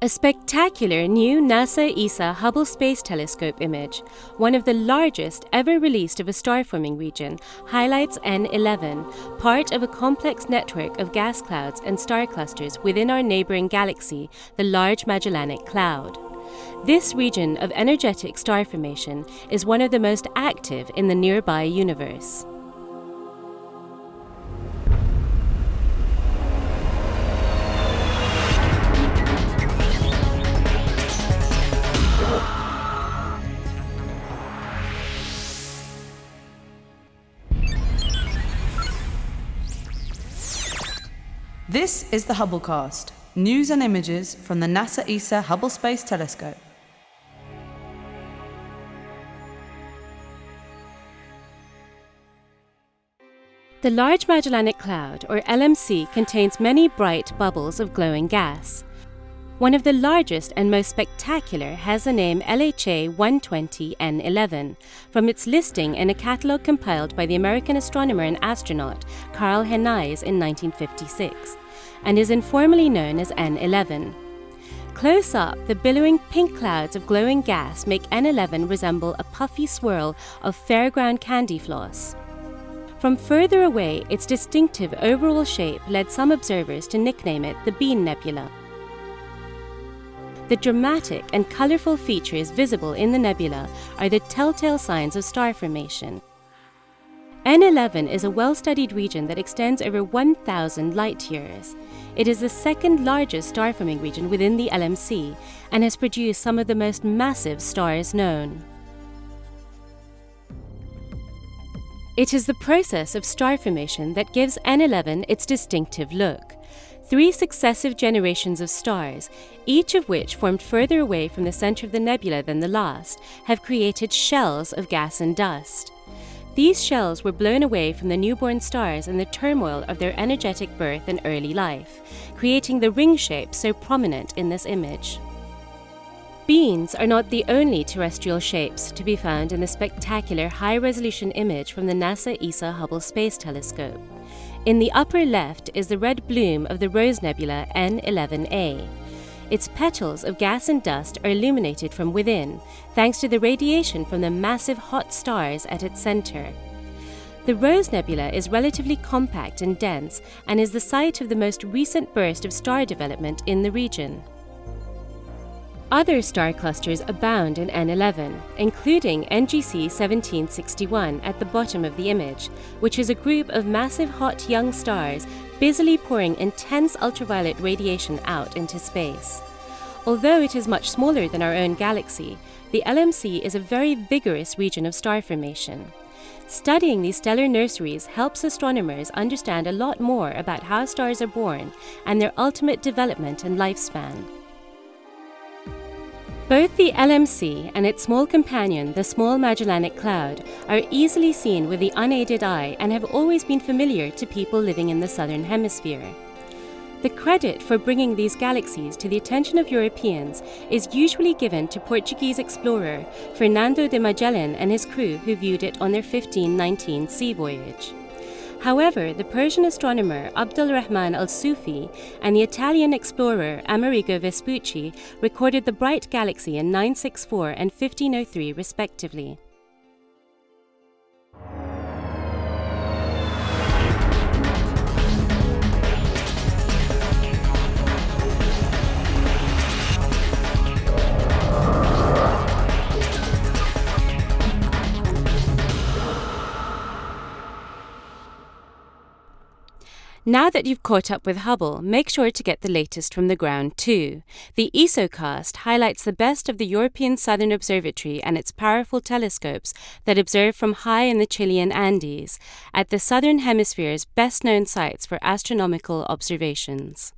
A spectacular new NASA ESA Hubble Space Telescope image, one of the largest ever released of a star-forming region, highlights N11, part of a complex network of gas clouds and star clusters within our neighboring galaxy, the Large Magellanic Cloud. This region of energetic star formation is one of the most active in the nearby universe. This is the Hubblecast, news and images from the NASA ESA Hubble Space Telescope. The Large Magellanic Cloud, or LMC, contains many bright bubbles of glowing gas. One of the largest and most spectacular has the name LHA 120N11, from its listing in a catalogue compiled by the American astronomer and astronaut Karl Henize in 1956, and is informally known as N11. Close up, the billowing pink clouds of glowing gas make N11 resemble a puffy swirl of fairground candy floss. From further away, its distinctive overall shape led some observers to nickname it the Bean Nebula. The dramatic and colourful features visible in the nebula are the telltale signs of star formation. N11 is a well-studied region that extends over 1,000 light-years. It is the second largest star-forming region within the LMC and has produced some of the most massive stars known. It is the process of star formation that gives N11 its distinctive look. 3 successive generations of stars, each of which formed further away from the center of the nebula than the last, have created shells of gas and dust. These shells were blown away from the newborn stars in the turmoil of their energetic birth and early life, creating the ring shape so prominent in this image. Beans are not the only terrestrial shapes to be found in the spectacular high-resolution image from the NASA ESA Hubble Space Telescope. In the upper left is the red bloom of the Rose Nebula N11A. Its petals of gas and dust are illuminated from within, thanks to the radiation from the massive hot stars at its center. The Rose Nebula is relatively compact and dense and is the site of the most recent burst of star development in the region. Other star clusters abound in N11, including NGC 1761 at the bottom of the image, which is a group of massive hot young stars busily pouring intense ultraviolet radiation out into space. Although it is much smaller than our own galaxy, the LMC is a very vigorous region of star formation. Studying these stellar nurseries helps astronomers understand a lot more about how stars are born and their ultimate development and lifespan. Both the LMC and its small companion, the Small Magellanic Cloud, are easily seen with the unaided eye and have always been familiar to people living in the southern hemisphere. The credit for bringing these galaxies to the attention of Europeans is usually given to Portuguese explorer Fernando de Magellan and his crew who viewed it on their 1519 sea voyage. However, the Persian astronomer Abdulrahman al-Sufi and the Italian explorer Amerigo Vespucci recorded the bright galaxy in 964 and 1503 respectively. Now that you've caught up with Hubble, make sure to get the latest from the ground too. The ESOcast highlights the best of the European Southern Observatory and its powerful telescopes that observe from high in the Chilean Andes, at the Southern Hemisphere's best-known sites for astronomical observations.